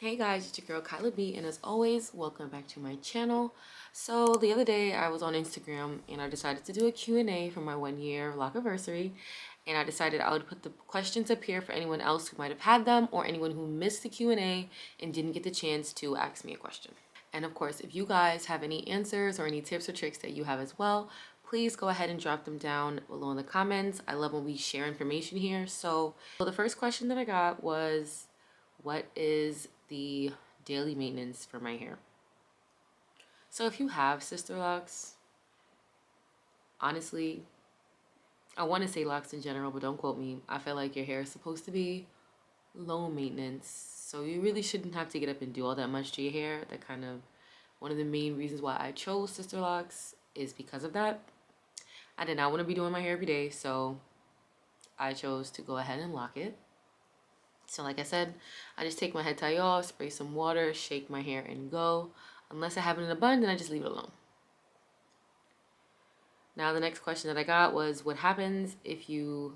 Hey guys, it's your girl Kyla B, and as always, welcome back to my channel. So the other day I was on Instagram and I decided to do a Q&A for my 1 year Locaversary, and I decided I would put the questions up here for anyone else who might have had them or anyone who missed the Q&A and didn't get the chance to ask me a question. And of course, if you guys have any answers or any tips or tricks that you have as well, please go ahead and drop them down below in the comments. I love when we share information here. So the first question that I got was, what is the daily maintenance for my hair? So if you have sister locks, honestly, I want to say locks in general, but don't quote me. I feel like your hair is supposed to be low maintenance, so you really shouldn't have to get up and do all that much to your hair. That kind of one of the main reasons why I chose sister locks is because of that. I did not want to be doing my hair every day, so I chose to go ahead and lock it. So like I said, I just take my head tie off, spray some water, shake my hair, and go. Unless I have it in a bun, then I just leave it alone. Now the next question that I got was, what happens if you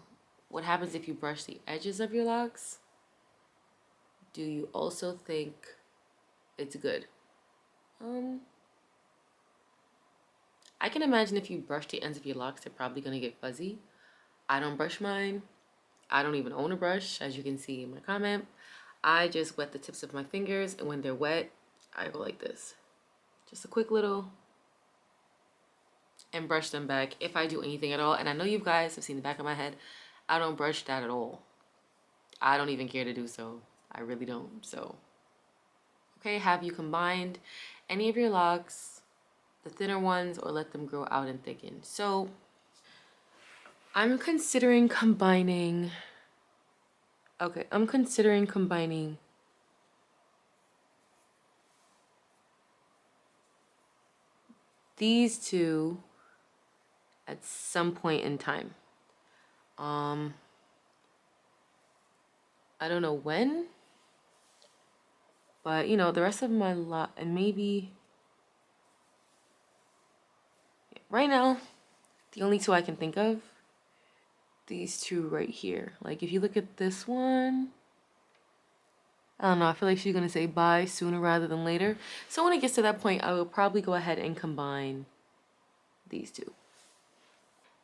brush the edges of your locks? Do you also think it's good? I can imagine if you brush the ends of your locks, they're probably gonna get fuzzy. I don't brush mine. I don't even own a brush, as you can see in my comment. I just wet the tips of my fingers, and when they're wet, I go like this. Just a quick little, and brush them back if I do anything at all. And I know you guys have seen the back of my head. I don't brush that at all. I don't even care to do so. I really don't. So, okay, have you combined any of your locks, the thinner ones, or let them grow out and thicken? So, I'm considering combining. Okay, I'm considering combining these two at some point in time. I don't know when, but you know, the rest of my lot, and maybe right now, the only two I can think of, these two right here. Like if you look at this one, I don't know, I feel like she's gonna say bye sooner rather than later. So when it gets to that point, I will probably go ahead and combine these two.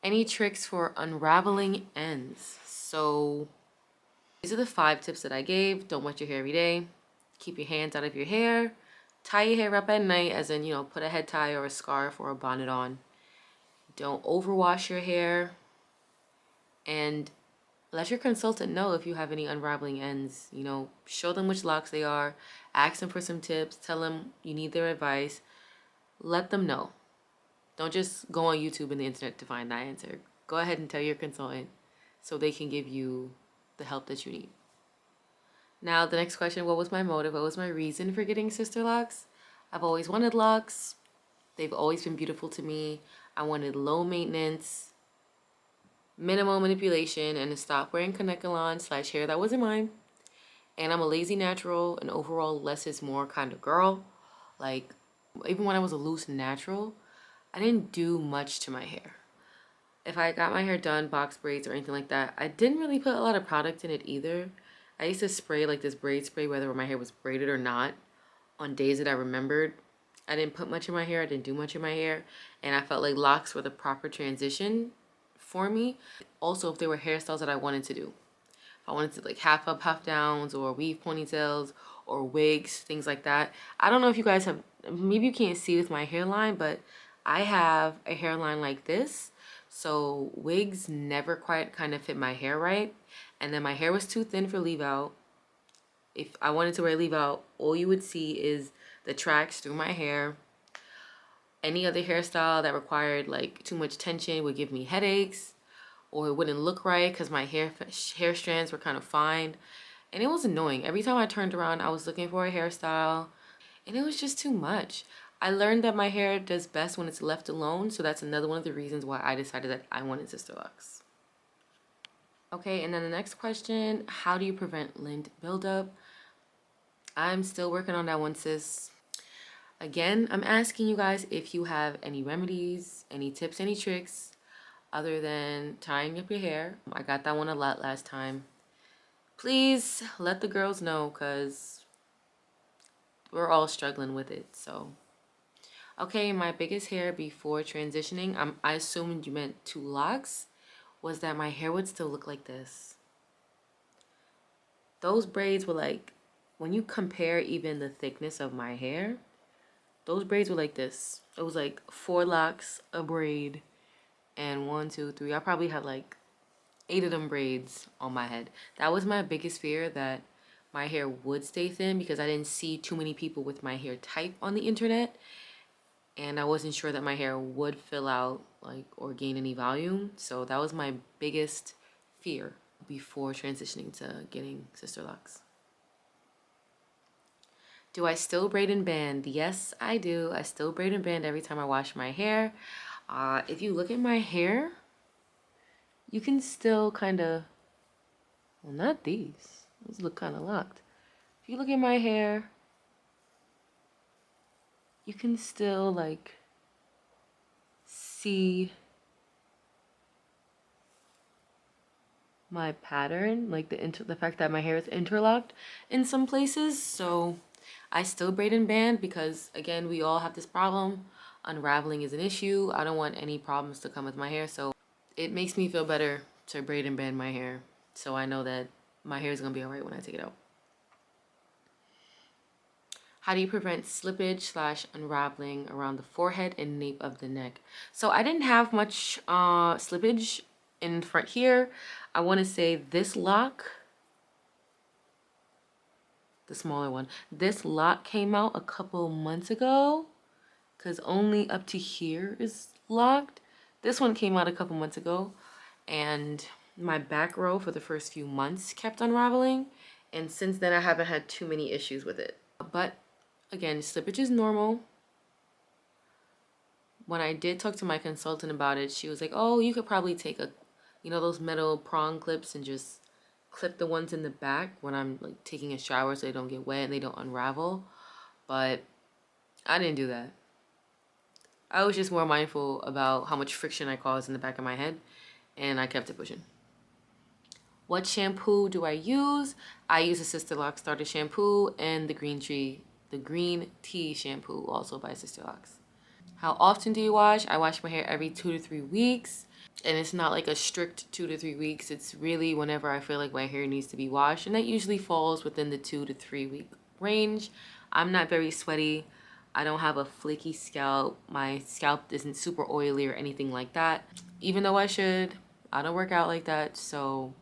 Any tricks for unraveling ends? So these are the 5 tips that I gave. Don't wet your hair every day. Keep your hands out of your hair. Tie your hair up at night, as in, you know, put a head tie or a scarf or a bonnet on. Don't overwash your hair. And let your consultant know if you have any unraveling ends. You know, show them which locks they are. Ask them for some tips. Tell them you need their advice. Let them know. Don't just go on YouTube and the internet to find that answer. Go ahead and tell your consultant so they can give you the help that you need. Now, the next question, what was my motive? What was my reason for getting sister locks? I've always wanted locks. They've always been beautiful to me. I wanted low maintenance, minimal manipulation, and to stop wearing Kanekalon/hair that wasn't mine. And I'm a lazy natural and overall less is more kind of girl. Like, even when I was a loose natural, I didn't do much to my hair. If I got my hair done, box braids or anything like that, I didn't really put a lot of product in it either. I used to spray like this braid spray, whether my hair was braided or not, on days that I remembered. I didn't put much in my hair. I didn't do much in my hair. And I felt like locks were the proper transition for me. Also, if there were hairstyles that I wanted to do. If I wanted to like half up, half downs, or weave ponytails, or wigs, things like that. I don't know if you guys have, maybe you can't see with my hairline, but I have a hairline like this. So wigs never quite kind of fit my hair right. And then my hair was too thin for leave out. If I wanted to wear leave out, all you would see is the tracks through my hair. Any other hairstyle that required like too much tension would give me headaches, or it wouldn't look right because my hair strands were kind of fine. And it was annoying. Every time I turned around, I was looking for a hairstyle, and it was just too much. I learned that my hair does best when it's left alone, so that's another one of the reasons why I decided that I wanted Sisterlocks. Okay, and then the next question, how do you prevent lint buildup? I'm still working on that one, sis. Again, I'm asking you guys if you have any remedies, any tips, any tricks, other than tying up your hair. I got that one a lot last time. Please let the girls know, because we're all struggling with it. So, okay, my biggest hair before transitioning, I assumed you meant 2 locks, was that my hair would still look like this. Those braids were like, when you compare even the thickness of my hair, those braids were like this. It was like 4 locks, a braid, and 1, 2, 3. I probably had like 8 of them braids on my head. That was my biggest fear, that my hair would stay thin, because I didn't see too many people with my hair type on the internet, and I wasn't sure that my hair would fill out like or gain any volume. So that was my biggest fear before transitioning to getting Sisterlocks. Do I still braid and band? Yes, I do. I still braid and band every time I wash my hair. If you look at my hair, you can still kind of, well, not these. These look kind of locked. If you look at my hair, you can still like see my pattern, like the fact that my hair is interlocked in some places. So I still braid and band because, again, we all have this problem. Unraveling is an issue. I don't want any problems to come with my hair, so it makes me feel better to braid and band my hair, so I know that my hair is gonna be all right when I take it out. How do you prevent slippage slash unraveling around the forehead and nape of the neck? So I didn't have much slippage in front here. I want to say this lock, the smaller one, this lock came out a couple months ago, because only up to here is locked. This one came out a couple months ago, and my back row for the first few months kept unraveling, and since then I haven't had too many issues with it. But again, slippage is normal. When I did talk to my consultant about it, she was like, oh, you could probably take those metal prong clips and just clip the ones in the back when I'm like taking a shower so they don't get wet and they don't unravel. But I didn't do that. I was just more mindful about how much friction I caused in the back of my head, and I kept it pushing. What shampoo do I use? I use a Sisterlock starter shampoo and the green tea shampoo, also by Sisterlocks. How often do you wash? I wash my hair every 2 to 3 weeks. And it's not like a strict 2 to 3 weeks. It's really whenever I feel like my hair needs to be washed. And that usually falls within the 2 to 3 week range. I'm not very sweaty. I don't have a flaky scalp. My scalp isn't super oily or anything like that. Even though I should, I don't work out like that. So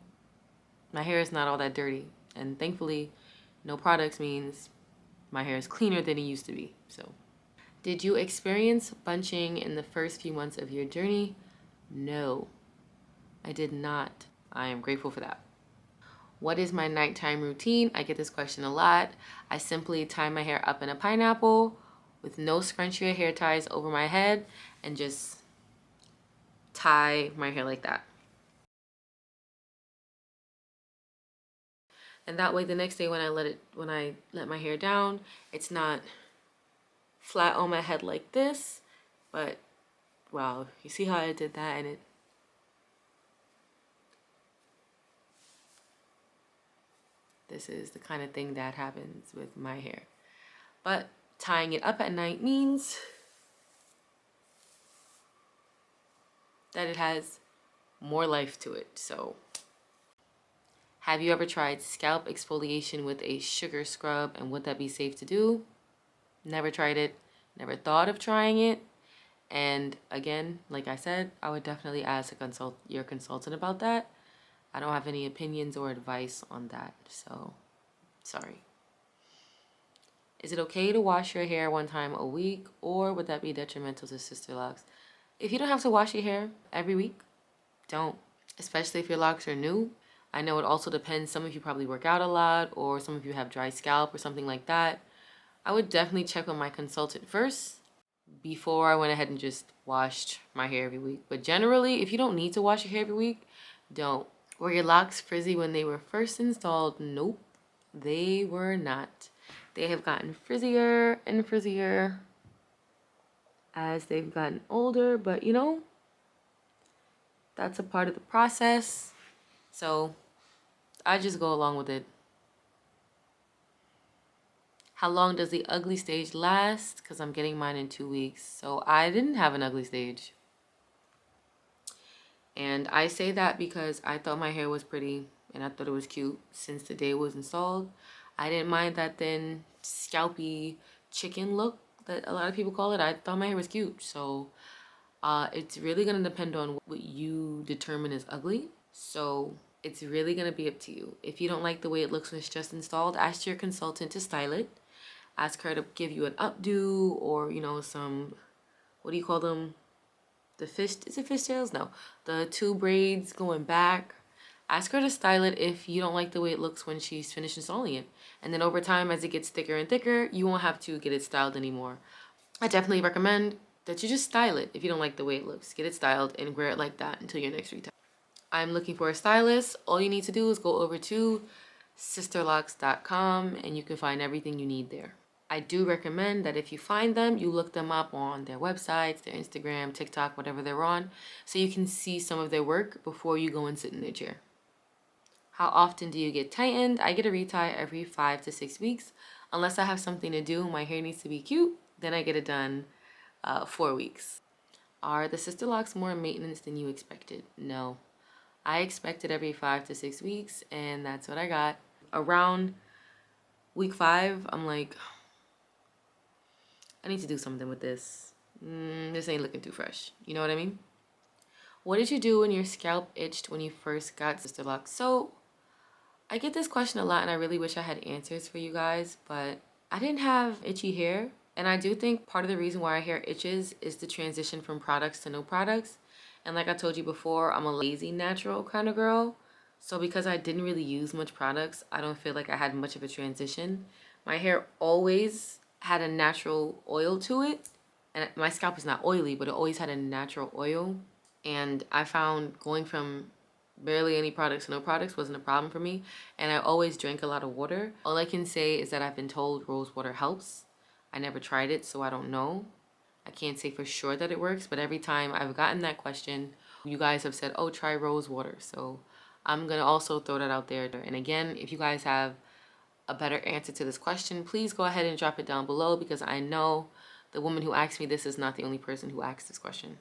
my hair is not all that dirty. And thankfully, no products means my hair is cleaner than it used to be. So, did you experience bunching in the first few months of your journey? No, I did not. I am grateful for that. What is my nighttime routine? I get this question a lot. I simply tie my hair up in a pineapple with no scrunchie or hair ties over my head and just tie my hair like that. And that way the next day when I let my hair down, it's not flat on my head like this, but wow, you see how I did that, and this is the kind of thing that happens with my hair. But tying it up at night means that it has more life to it. So, have you ever tried scalp exfoliation with a sugar scrub, and would that be safe to do? Never tried it, never thought of trying it. And again, like I said, I would definitely ask your consultant about that. I don't have any opinions or advice on that, so sorry. Is it okay to wash your hair 1 time a week, or would that be detrimental to Sisterlocks? If you don't have to wash your hair every week, don't. Especially if your locks are new. I know it also depends. Some of you probably work out a lot, or some of you have dry scalp or something like that. I would definitely check with my consultant first before I went ahead and just washed my hair every week. But generally, if you don't need to wash your hair every week, don't. Were your locks frizzy when they were first installed? Nope, they were not. They have gotten frizzier and frizzier as they've gotten older, but that's a part of the process. So I just go along with it. How long does the ugly stage last? Because I'm getting mine in 2 weeks. So I didn't have an ugly stage. And I say that because I thought my hair was pretty and I thought it was cute since the day it was installed. I didn't mind that thin, scalpy chicken look that a lot of people call it. I thought my hair was cute. So it's really going to depend on what you determine is ugly. So it's really going to be up to you. If you don't like the way it looks when it's just installed, ask your consultant to style it. Ask her to give you an updo or, you know, some, what do you call them? The fish, is it fishtails? No. The two braids going back. Ask her to style it if you don't like the way it looks when she's finished installing it. And then over time, as it gets thicker and thicker, you won't have to get it styled anymore. I definitely recommend that you just style it if you don't like the way it looks. Get it styled and wear it like that until your next retouch. I'm looking for a stylist. All you need to do is go over to sisterlocks.com and you can find everything you need there. I do recommend that if you find them, you look them up on their websites, their Instagram, TikTok, whatever they're on, so you can see some of their work before you go and sit in their chair. How often do you get tightened? I get a retie every 5 to 6 weeks. Unless I have something to do, my hair needs to be cute, then I get it done 4 weeks. Are the Sisterlocks more maintenance than you expected? No. I expected every 5 to 6 weeks, and that's what I got. Around week 5, I'm like, I need to do something with this. This ain't looking too fresh. You know what I mean? What did you do when your scalp itched when you first got Sisterlock? So I get this question a lot and I really wish I had answers for you guys, but I didn't have itchy hair. And I do think part of the reason why our hair itches is the transition from products to no products. And like I told you before, I'm a lazy natural kind of girl. So because I didn't really use much products, I don't feel like I had much of a transition. My hair always had a natural oil to it. And my scalp is not oily, but it always had a natural oil. And I found going from barely any products to no products wasn't a problem for me. And I always drank a lot of water. All I can say is that I've been told rose water helps. I never tried it, so I don't know. I can't say for sure that it works, but every time I've gotten that question, you guys have said, oh, try rose water. So I'm going to also throw that out there. And again, if you guys have a better answer to this question, please go ahead and drop it down below because I know the woman who asked me this is not the only person who asked this question.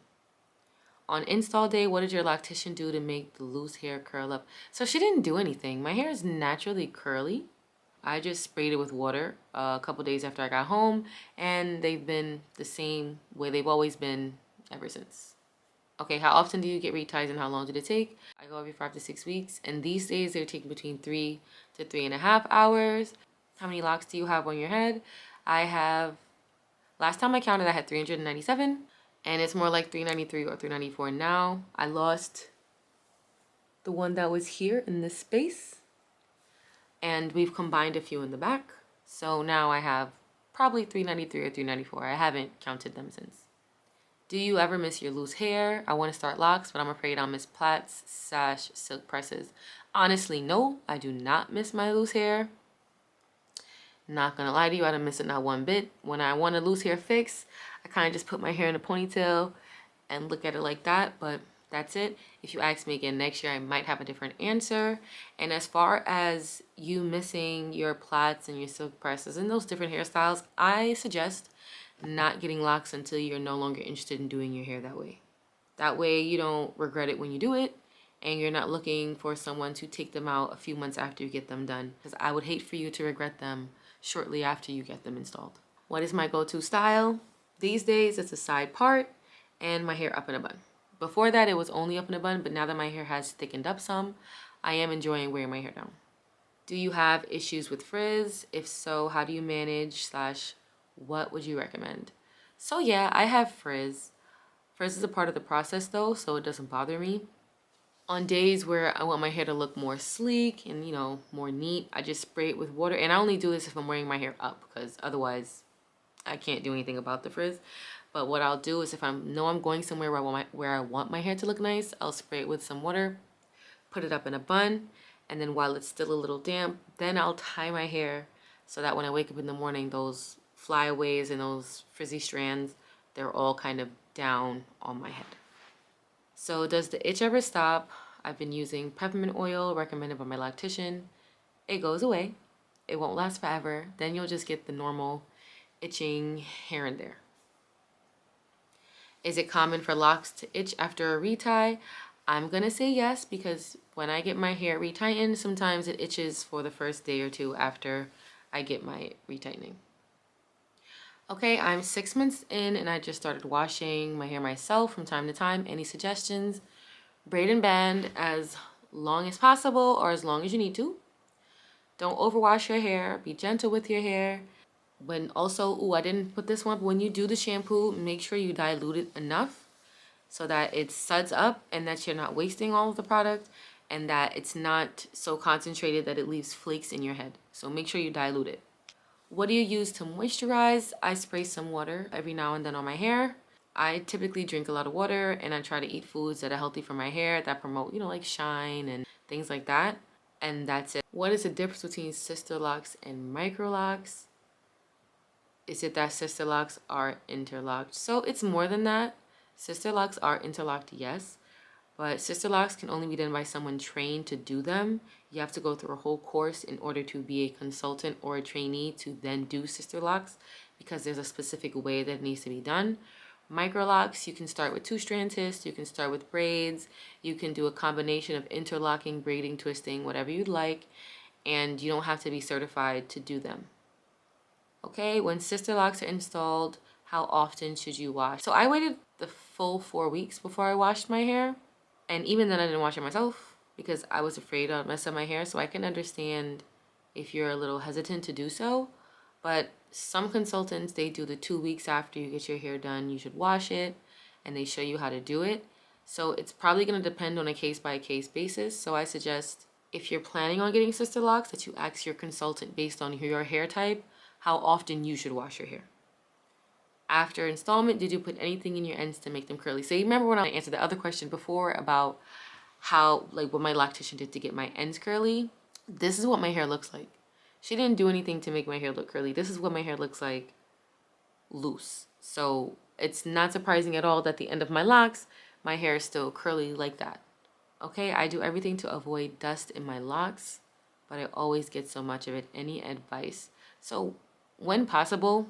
On install day, what did your loctician do to make the loose hair curl up? So she didn't do anything. My hair is naturally curly. I just sprayed it with water a couple days after I got home, and they've been the same way they've always been ever since. Okay, how often do you get reties and how long did it take? I go every 5 to 6 weeks, and these days they're taking between 3 to 3.5 hours. How many locks do you have on your head? I have, last time I counted, I had 397, and it's more like 393 or 394 now. I lost the one that was here in this space, and we've combined a few in the back. So now I have probably 393 or 394. I haven't counted them since. Do you ever miss your loose hair? I want to start locks, but I'm afraid I'll miss plaits, silk presses. Honestly, no, I do not miss my loose hair. Not gonna lie to you, I don't miss it not one bit. When I want a loose hair fix, I kind of just put my hair in a ponytail and look at it like that, but that's it. If you ask me again next year, I might have a different answer. And as far as you missing your plaits and your silk presses and those different hairstyles, I suggest not getting locks until you're no longer interested in doing your hair that way. That way you don't regret it when you do it, and you're not looking for someone to take them out a few months after you get them done, because I would hate for you to regret them shortly after you get them installed. What is my go-to style? These days it's a side part and my hair up in a bun. Before that it was only up in a bun, but now that my hair has thickened up some, I am enjoying wearing my hair down. Do you have issues with frizz? If so, how do you manage / what would you recommend? So yeah, I have frizz. Frizz is a part of the process though, so it doesn't bother me. On days where I want my hair to look more sleek and, you know, more neat, I just spray it with water. And I only do this if I'm wearing my hair up, because otherwise I can't do anything about the frizz. But what I'll do is if I know I'm going somewhere where I want my hair to look nice, I'll spray it with some water, put it up in a bun, and then while it's still a little damp, then I'll tie my hair so that when I wake up in the morning, those flyaways and those frizzy strands, they're all kind of down on my head. So does the itch ever stop? I've been using peppermint oil recommended by my loctician. It goes away. It won't last forever. Then you'll just get the normal itching here and there. Is it common for locks to itch after a retie? I'm gonna say yes, because when I get my hair retightened, sometimes it itches for the first day or two after I get my retightening. Okay, I'm 6 months in and I just started washing my hair myself from time to time. Any suggestions? Braid and band as long as possible or as long as you need to. Don't overwash your hair. Be gentle with your hair. When also, I didn't put this one, but when you do the shampoo, make sure you dilute it enough so that it suds up and that you're not wasting all of the product, and that it's not so concentrated that it leaves flakes in your head. So make sure you dilute it. What do you use to moisturize? I spray some water every now and then on my hair. I typically drink a lot of water, and I try to eat foods that are healthy for my hair, that promote, like shine and things like that. And that's it. What is the difference between Sisterlocks and microlocks? Is it that Sisterlocks are interlocked? So it's more than that. Sisterlocks are interlocked, yes, but Sisterlocks can only be done by someone trained to do them. You have to go through a whole course in order to be a consultant or a trainee to then do Sisterlocks, because there's a specific way that it needs to be done. Microlocks, you can start with 2-strand twists, you can start with braids, you can do a combination of interlocking, braiding, twisting, whatever you'd like, and you don't have to be certified to do them. Okay, when Sisterlocks are installed, how often should you wash? So I waited the full 4 weeks before I washed my hair. And even then I didn't wash it myself because I was afraid I'd mess up my hair. So I can understand if you're a little hesitant to do so. But some consultants, they do the 2 weeks after you get your hair done, you should wash it, and they show you how to do it. So it's probably going to depend on a case-by-case basis. So I suggest, if you're planning on getting Sisterlocks, that you ask your consultant based on your hair type how often you should wash your hair. After installment, did you put anything in your ends to make them curly? So you remember when I answered the other question before about how, like, what my loctician did to get my ends curly? This is what my hair looks like. She didn't do anything to make my hair look curly. This is what my hair looks like loose. So it's not surprising at all that at the end of my locks, my hair is still curly like that. Okay, I do everything to avoid dust in my locks, but I always get so much of it. Any advice? So when possible,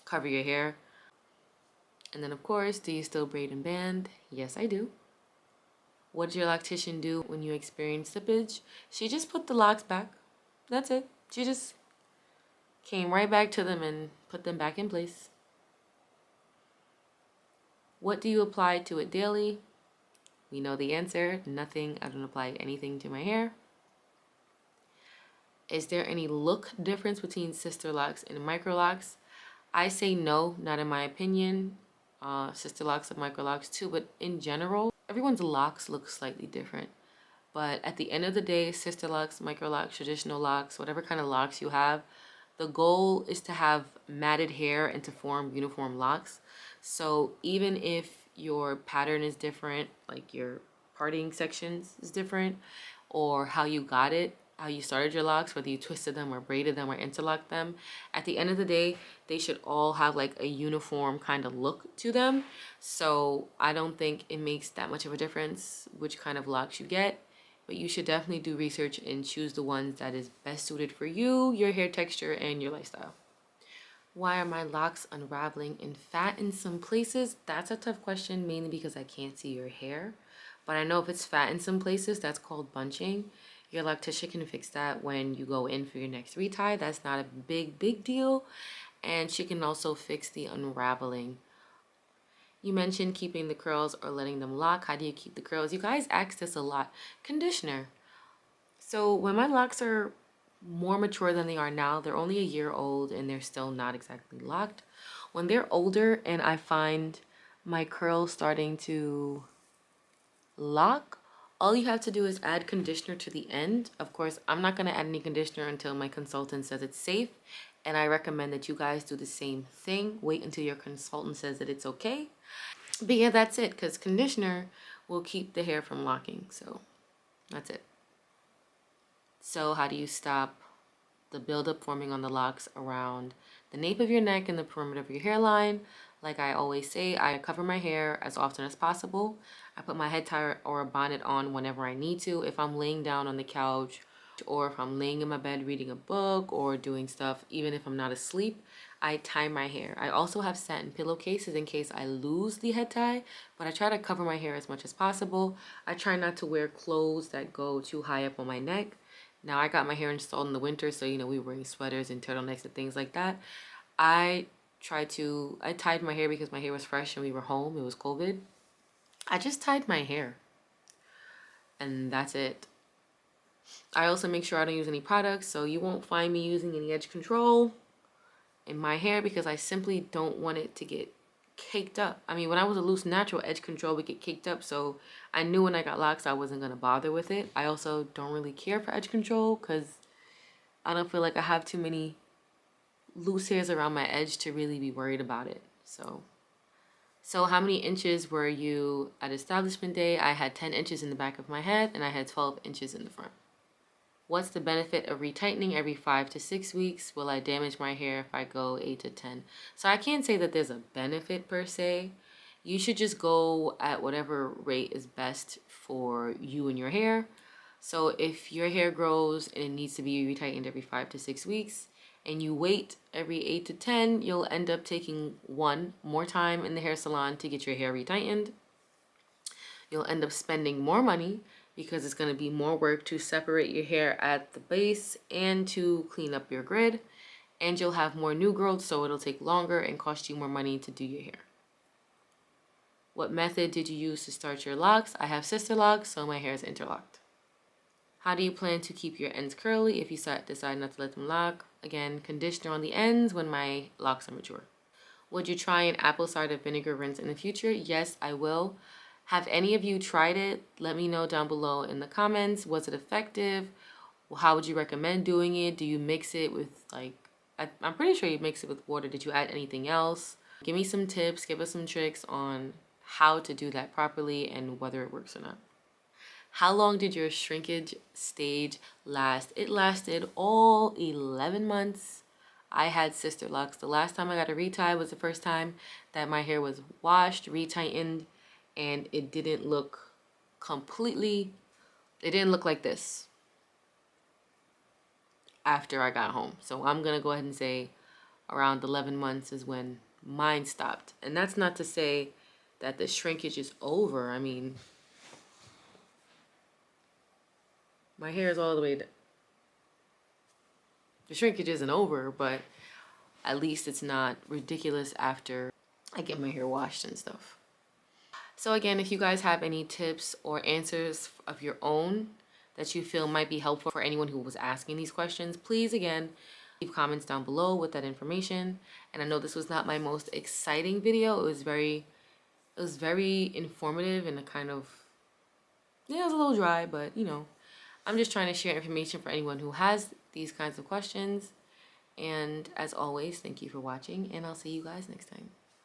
cover your hair. And then, of course, do you still braid and band? Yes, I do. What did your loctician do when you experienced slippage? She just put the locks back. That's it. She just came right back to them and put them back in place. What do you apply to it daily? We know the answer. Nothing. I don't apply anything to my hair. Is there any look difference between Sisterlocks and microlocks? I say no, not in my opinion. Sisterlocks and microlocks too, but in general, everyone's locks look slightly different. But at the end of the day, Sisterlocks, microlocks, traditional locks, whatever kind of locks you have, the goal is to have matted hair and to form uniform locks. So even if your pattern is different, like your parting sections is different, or how you got it, how you started your locks, whether you twisted them or braided them or interlocked them, at the end of the day, they should all have like a uniform kind of look to them. So I don't think it makes that much of a difference which kind of locks you get, but you should definitely do research and choose the ones that is best suited for you, your hair texture, and your lifestyle. Why are my locks unraveling and fat in some places? That's a tough question, mainly because I can't see your hair. But I know if it's fat in some places, that's called bunching. Your loctician can fix that when you go in for your next retie. That's not a big deal. And she can also fix the unraveling. You mentioned keeping the curls or letting them lock. How do you keep the curls? You guys ask this a lot. Conditioner. So when my locks are more mature than they are now, they're only a year old and they're still not exactly locked. When they're older and I find my curls starting to lock, all you have to do is add conditioner to the end. Of course, I'm not going to add any conditioner until my consultant says it's safe. And I recommend that you guys do the same thing. Wait until your consultant says that it's okay. But yeah, that's it, because conditioner will keep the hair from locking. So that's it. So how do you stop the buildup forming on the locks around the nape of your neck and the perimeter of your hairline? Like I always say, I cover my hair as often as possible. I put my head tie or a bonnet on whenever I need to. If I'm laying down on the couch or if I'm laying in my bed reading a book or doing stuff, even if I'm not asleep, I tie my hair. I also have satin pillowcases in case I lose the head tie, but I try to cover my hair as much as possible. I try not to wear clothes that go too high up on my neck. Now, I got my hair installed in the winter, so, we were wearing sweaters and turtlenecks and things like that. I tied my hair because my hair was fresh and we were home. It was COVID. I just tied my hair and that's it. I also make sure I don't use any products, so you won't find me using any edge control in my hair because I simply don't want it to get caked up. I mean, when I was a loose natural, edge control would get caked up, so I knew when I got locks I wasn't going to bother with it. I also don't really care for edge control because I don't feel like I have too many loose hairs around my edge to really be worried about it. So how many inches were you at establishment day? I had 10 inches in the back of my head and I had 12 inches in the front. What's the benefit of retightening every 5 to 6 weeks? Will I damage my hair if I go 8 to 10? So I can't say that there's a benefit per se. You should just go at whatever rate is best for you and your hair. So if your hair grows and it needs to be retightened every 5 to 6 weeks and you wait every 8 to 10, you'll end up taking one more time in the hair salon to get your hair retightened. You'll end up spending more money because it's going to be more work to separate your hair at the base and to clean up your grid. And you'll have more new growth, so it'll take longer and cost you more money to do your hair. What method did you use to start your locks? I have Sisterlocks, so my hair is interlocked. How do you plan to keep your ends curly if you decide not to let them lock? Again, conditioner on the ends when my locks are mature. Would you try an apple cider vinegar rinse in the future? Yes, I will. Have any of you tried it? Let me know down below in the comments. Was it effective? How would you recommend doing it? Do you mix it with I'm pretty sure you mix it with water. Did you add anything else? Give me some tips, give us some tricks on how to do that properly and whether it works or not. How long did your shrinkage stage last? It lasted all 11 months. I had Sisterlocks. The last time I got a retie was the first time that my hair was washed, retightened, and it didn't look like this after I got home. So I'm going to go ahead and say around 11 months is when mine stopped. And that's not to say that the shrinkage is over. I mean, my hair is all the way down. The shrinkage isn't over, but at least it's not ridiculous after I get my hair washed and stuff. So again, if you guys have any tips or answers of your own that you feel might be helpful for anyone who was asking these questions, please again, leave comments down below with that information. And I know this was not my most exciting video. It was very informative and it was a little dry, but I'm just trying to share information for anyone who has these kinds of questions. And as always, thank you for watching and I'll see you guys next time.